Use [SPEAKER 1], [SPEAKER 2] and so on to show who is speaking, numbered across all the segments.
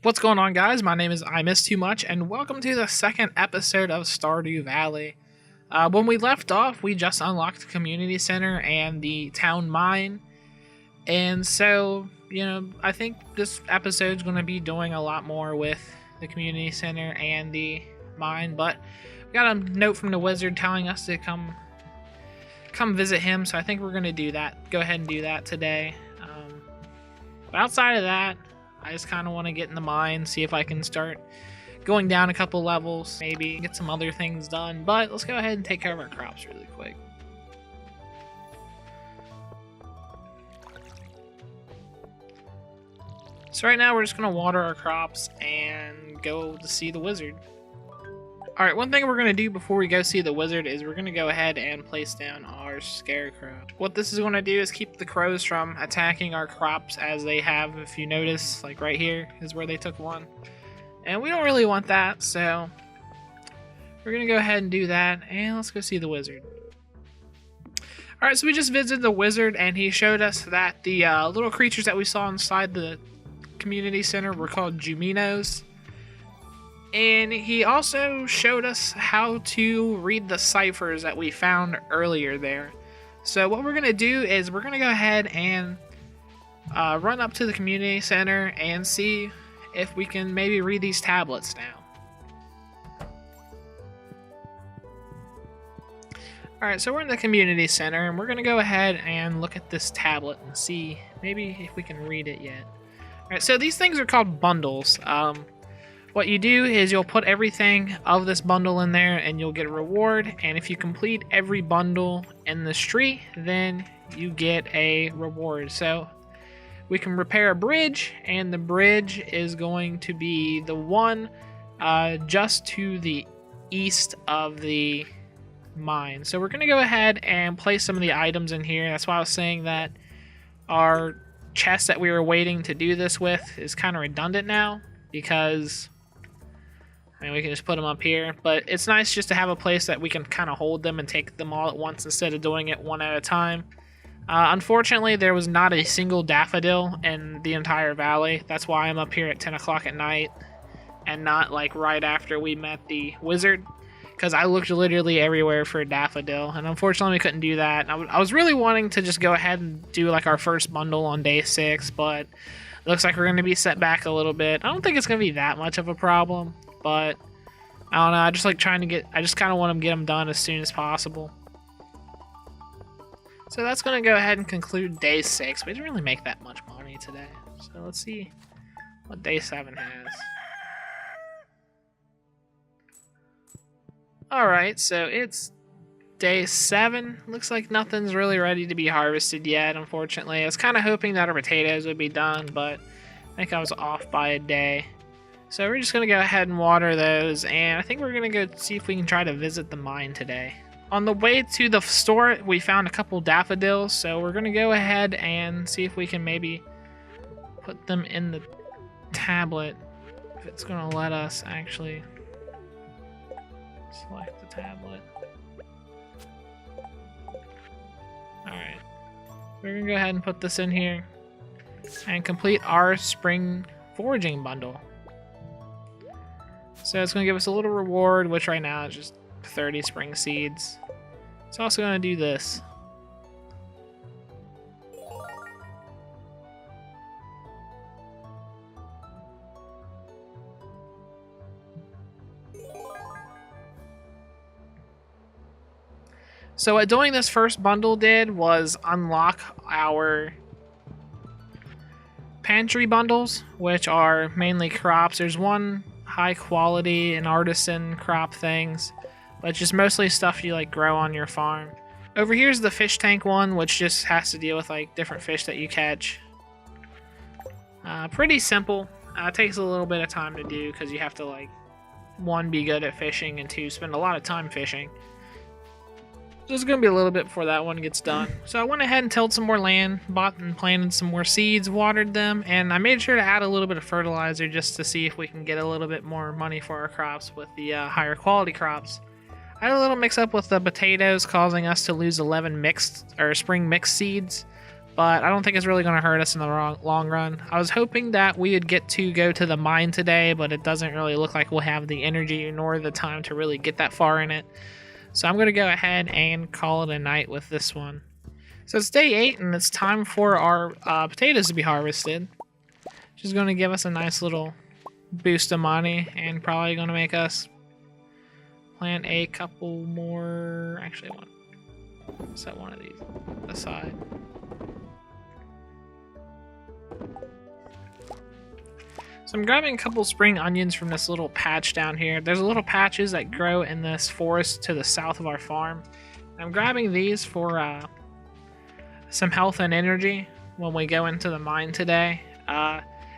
[SPEAKER 1] What's going on, guys? My name is iMissTooMuch, and welcome to the second episode of Stardew Valley. When we left off, we just unlocked the community center and the town mine, and so, I think this episode's going to be doing a lot more with the community center and the mine, but we got a note from the wizard telling us to come visit him, so I think we're going to do that. Go ahead and do that today. But outside of that, I just kind of want to get in the mine, see if I can start going down a couple levels, maybe get some other things done. But let's go ahead and take care of our crops really quick. So right now we're just going to water our crops and go to see the wizard. Alright, one thing we're going to do before we go see the wizard is we're going to go ahead and place down our scarecrow. What this is going to do is keep the crows from attacking our crops as they have, if you notice, like right here is where they took one. And we don't really want that, so we're going to go ahead and do that, and let's go see the wizard. Alright, so we just visited the wizard, and he showed us that the little creatures that we saw inside the community center were called Juminos. And he also showed us how to read the ciphers that we found earlier there. So what we're going to do is we're going to go ahead and run up to the community center and see if we can maybe read these tablets now. Alright, so we're in the community center and we're going to go ahead and look at this tablet and see maybe if we can read it yet. Alright, so these things are called bundles. What you do is you'll put everything of this bundle in there and you'll get a reward, and if you complete every bundle in this tree, then you get a reward. So we can repair a bridge, and the bridge is going to be the one just to the east of the mine. So we're going to go ahead and place some of the items in here. That's why I was saying that our chest that we were waiting to do this with is kind of redundant now, because we can just put them up here, but it's nice just to have a place that we can kind of hold them and take them all at once instead of doing it one at a time. Unfortunately, there was not a single daffodil in the entire valley. That's why I'm up here at 10 o'clock at night and not like right after we met the wizard, because I looked literally everywhere for a daffodil, and unfortunately we couldn't do that. I was really wanting to just go ahead and do like our first bundle on day 6, but it looks like we're going to be set back a little bit. I don't think it's going to be that much of a problem. But I don't know, I just like I just kind of want to get them done as soon as possible. So that's going to go ahead and conclude day 6. We didn't really make that much money today. So let's see what day 7 has. Alright, so it's day 7. Looks like nothing's really ready to be harvested yet, unfortunately. I was kind of hoping that our potatoes would be done, but I think I was off by a day. So we're just going to go ahead and water those, and I think we're going to go see if we can try to visit the mine today. On the way to the store, we found a couple daffodils, so we're going to go ahead and see if we can maybe put them in the tablet, if it's going to let us actually select the tablet. Alright, we're going to go ahead and put this in here and complete our spring foraging bundle. So it's going to give us a little reward, which right now is just 30 spring seeds. It's also going to do this. So what doing this first bundle did was unlock our pantry bundles, which are mainly crops. There's one high quality and artisan crop things, but just mostly stuff you like grow on your farm. Over here's the fish tank one, which just has to deal with like different fish that you catch. Pretty simple. Takes a little bit of time to do because you have to like 1, be good at fishing, and 2, spend a lot of time fishing. There's going to be a little bit before that one gets done. So I went ahead and tilled some more land, bought and planted some more seeds, watered them, and I made sure to add a little bit of fertilizer just to see if we can get a little bit more money for our crops with the higher quality crops. I had a little mix up with the potatoes, causing us to lose 11 spring mixed seeds, but I don't think it's really going to hurt us in the long run. I was hoping that we would get to go to the mine today, but it doesn't really look like we'll have the energy nor the time to really get that far in it. So I'm going to go ahead and call it a night with this one. So it's day 8, and it's time for our potatoes to be harvested. Which is going to give us a nice little boost of money, and probably going to make us plant a couple more. Actually, set one of these aside. So I'm grabbing a couple spring onions from this little patch down here. There's little patches that grow in this forest to the south of our farm. I'm grabbing these for some health and energy when we go into the mine today.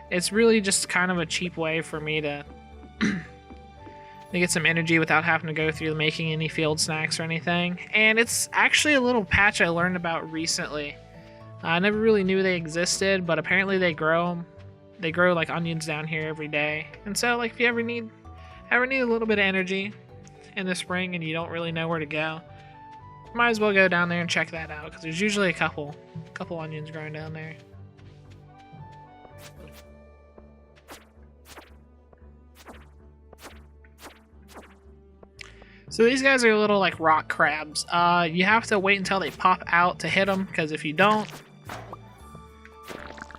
[SPEAKER 1] It's really just kind of a cheap way for me to get some energy without having to go through making any field snacks or anything. And it's actually a little patch I learned about recently. I never really knew they existed, but apparently they grow them. They grow like onions down here every day. And so like if you ever need a little bit of energy in the spring and you don't really know where to go, might as well go down there and check that out, because there's usually a couple onions growing down there. So these guys are little like rock crabs. You have to wait until they pop out to hit them, because if you don't,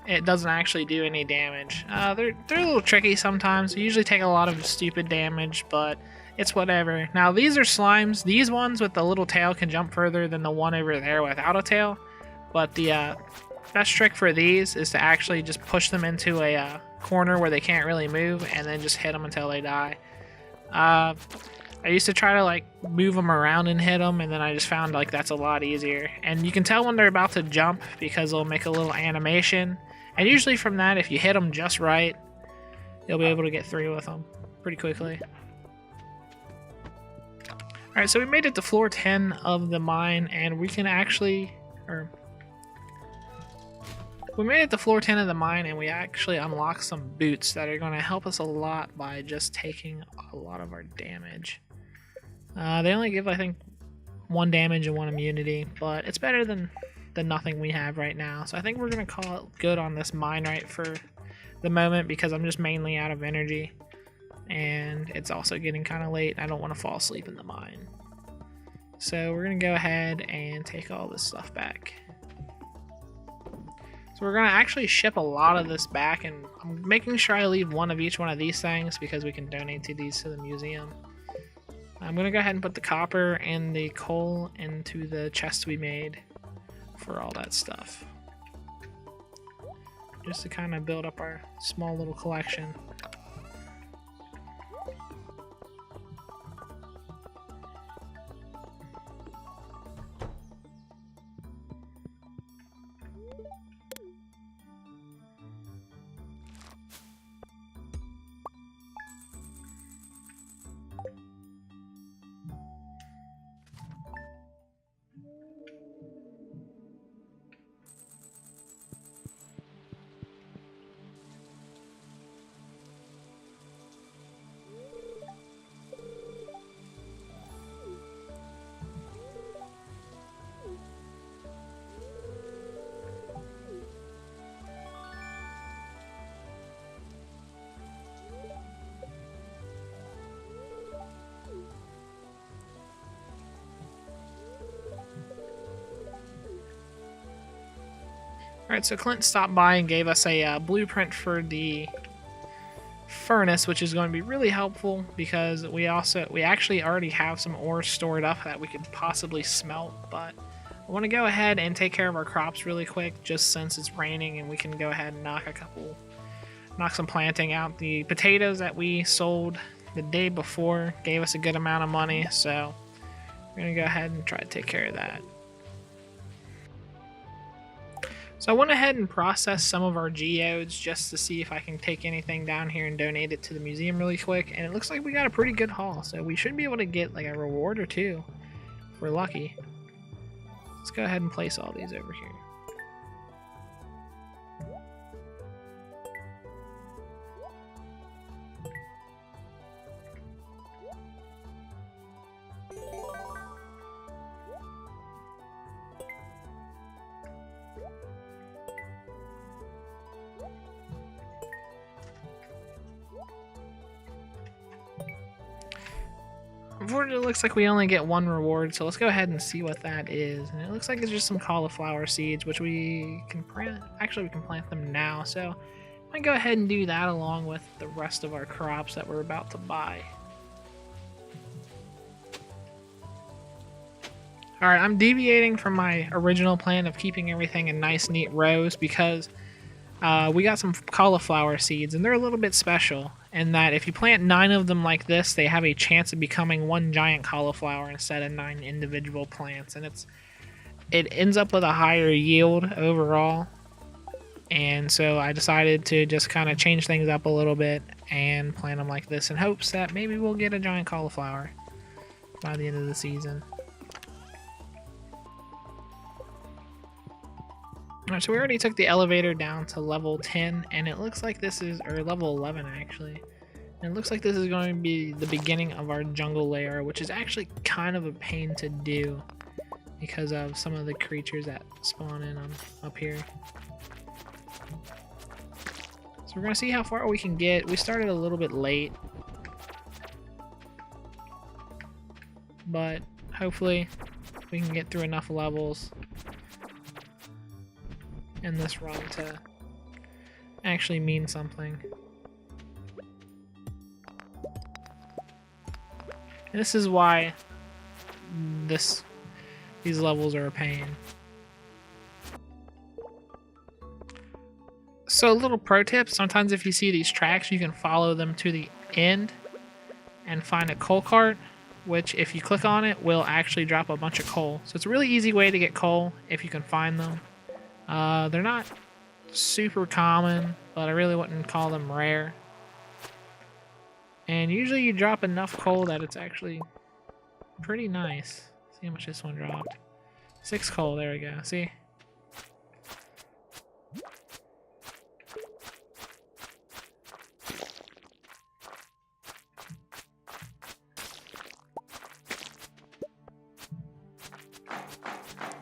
[SPEAKER 1] it doesn't actually do any damage. They're a little tricky sometimes. They usually take a lot of stupid damage, but it's whatever. Now these are slimes. These ones with the little tail can jump further than the one over there without a tail. But the best trick for these is to actually just push them into a corner where they can't really move, and then just hit them until they die. I used to try to like move them around and hit them, and then I just found like that's a lot easier. And you can tell when they're about to jump because they'll make a little animation. And usually from that, if you hit them just right, you'll be able to get through with them pretty quickly. Alright, so we made it to floor 10 of the mine, and we can actually... We made it to floor 10 of the mine, and we actually unlocked some boots that are going to help us a lot by just taking a lot of our damage. They only give, I think, 1 damage and 1 immunity, but it's better than nothing we have right now. So I think we're going to call it good on this mine right for the moment, because I'm just mainly out of energy. And it's also getting kind of late. I don't want to fall asleep in the mine. So we're going to go ahead and take all this stuff back. So we're going to actually ship a lot of this back, and I'm making sure I leave 1 of each one of these things because we can donate these to the museum. I'm going to go ahead and put the copper and the coal into the chest we made for all that stuff. Just to kind of build up our small little collection. Alright, so Clint stopped by and gave us a blueprint for the furnace, which is going to be really helpful because we actually already have some ore stored up that we could possibly smelt, but I want to go ahead and take care of our crops really quick just since it's raining, and we can go ahead and knock some planting out. The potatoes that we sold the day before gave us a good amount of money, so we're going to go ahead and try to take care of that. So I went ahead and processed some of our geodes just to see if I can take anything down here and donate it to the museum really quick, and it looks like we got a pretty good haul, so we should be able to get like a reward or 2 if we're lucky. Let's go ahead and place all these over here. Unfortunately, it looks like we only get one reward, so let's go ahead and see what that is. And it looks like it's just some cauliflower seeds, which we can plant. Actually, we can plant them now, so I might go ahead and do that along with the rest of our crops that we're about to buy. Alright, I'm deviating from my original plan of keeping everything in nice, neat rows because we got some cauliflower seeds, and they're a little bit special in that if you plant 9 of them like this, they have a chance of becoming one giant cauliflower instead of 9 individual plants, and it ends up with a higher yield overall. And so I decided to just kind of change things up a little bit and plant them like this in hopes that maybe we'll get a giant cauliflower by the end of the season. Alright, so we already took the elevator down to level 10, and it looks like this is, or level 11 actually. And it looks like this is going to be the beginning of our jungle lair, which is actually kind of a pain to do because of some of the creatures that spawn in up here. So we're going to see how far we can get. We started a little bit late, but hopefully we can get through enough levels in this run to actually mean something. And this is why these levels are a pain. So a little pro tip, sometimes if you see these tracks, you can follow them to the end and find a coal cart, which if you click on it will actually drop a bunch of coal. So it's a really easy way to get coal if you can find them. They're not super common, but I really wouldn't call them rare. And usually you drop enough coal that it's actually pretty nice. See how much this one dropped. 6 coal, there we go, see?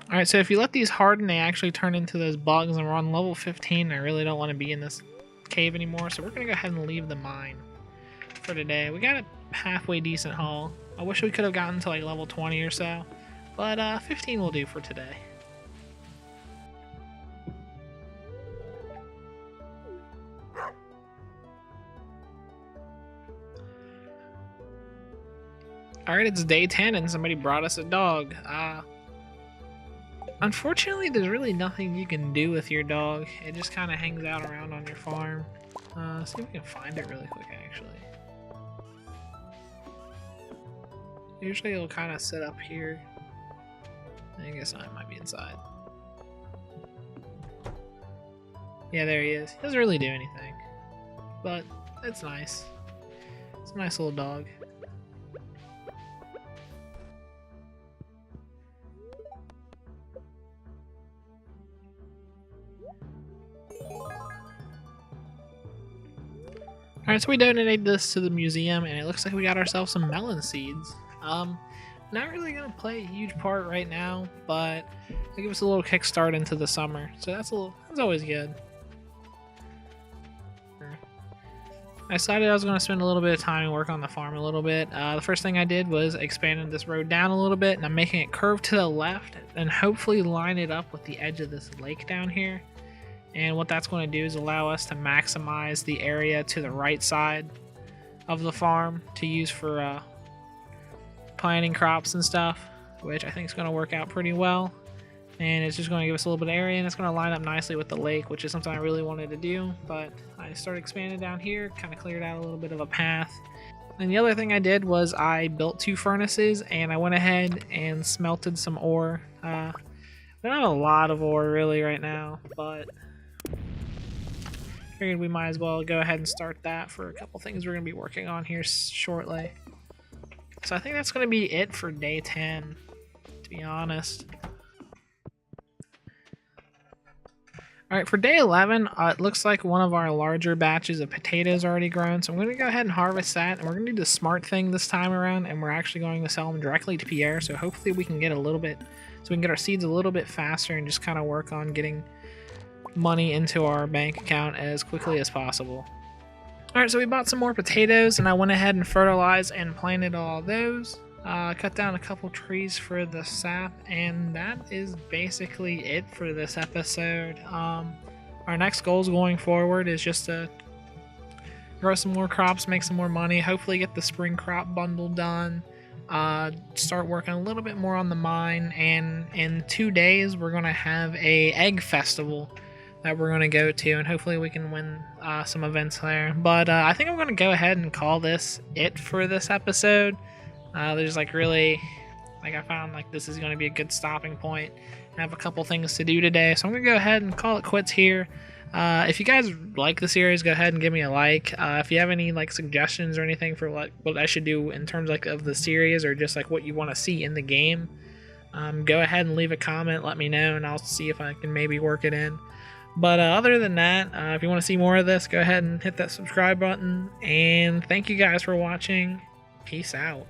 [SPEAKER 1] Alright, so if you let these harden, they actually turn into those bugs, and we're on level 15. I really don't want to be in this cave anymore, so we're going to go ahead and leave the mine for today. We got a halfway decent haul. I wish we could have gotten to like level 20 or so, but 15 will do for today. Alright, it's day 10 and somebody brought us a dog. Unfortunately, there's really nothing you can do with your dog. It just kind of hangs out around on your farm. See if we can find it really quick, actually. Usually it'll kind of sit up here. I guess I might be inside. Yeah, there he is. He doesn't really do anything, but it's nice. It's a nice little dog. Alright, so we donated this to the museum, and it looks like we got ourselves some melon seeds. Not really going to play a huge part right now, but it'll give us a little kickstart into the summer, so that's always good. I decided I was going to spend a little bit of time and work on the farm a little bit. The first thing I did was expanded this road down a little bit, and I'm making it curve to the left, and hopefully line it up with the edge of this lake down here. And what that's going to do is allow us to maximize the area to the right side of the farm to use for planting crops and stuff, which I think is going to work out pretty well. And it's just going to give us a little bit of area, and it's going to line up nicely with the lake, which is something I really wanted to do. But I started expanding down here, kind of cleared out a little bit of a path. And the other thing I did was I built 2 furnaces, and I went ahead and smelted some ore. We don't have a lot of ore really right now, but figured we might as well go ahead and start that for a couple things we're going to be working on here shortly. So I think that's going to be it for day 10, to be honest. Alright, for day 11, it looks like one of our larger batches of potatoes already grown, so I'm going to go ahead and harvest that, and we're going to do the smart thing this time around, and we're actually going to sell them directly to Pierre, so hopefully we can get a little bit, so we can get our seeds a little bit faster and just kind of work on getting money into our bank account as quickly as possible. Alright, so we bought some more potatoes, and I went ahead and fertilized and planted all those. cut down a couple trees for the sap, and that is basically it for this episode. Our next goals going forward is just to grow some more crops, make some more money, hopefully get the spring crop bundle done, start working a little bit more on the mine, and in 2 days we're going to have a egg festival that we're going to go to, and hopefully we can win some events there. But I think I'm going to go ahead and call this it for this episode. There's like really, like I found like this is going to be a good stopping point. I have a couple things to do today, so I'm going to go ahead and call it quits here. If you guys like the series, go ahead and give me a like. If you have any like suggestions or anything for what I should do in terms like of the series, or just like what you want to see in the game, go ahead and leave a comment, let me know, and I'll see if I can maybe work it in. But other than that, if you want to see more of this, go ahead and hit that subscribe button, and thank you guys for watching. Peace out.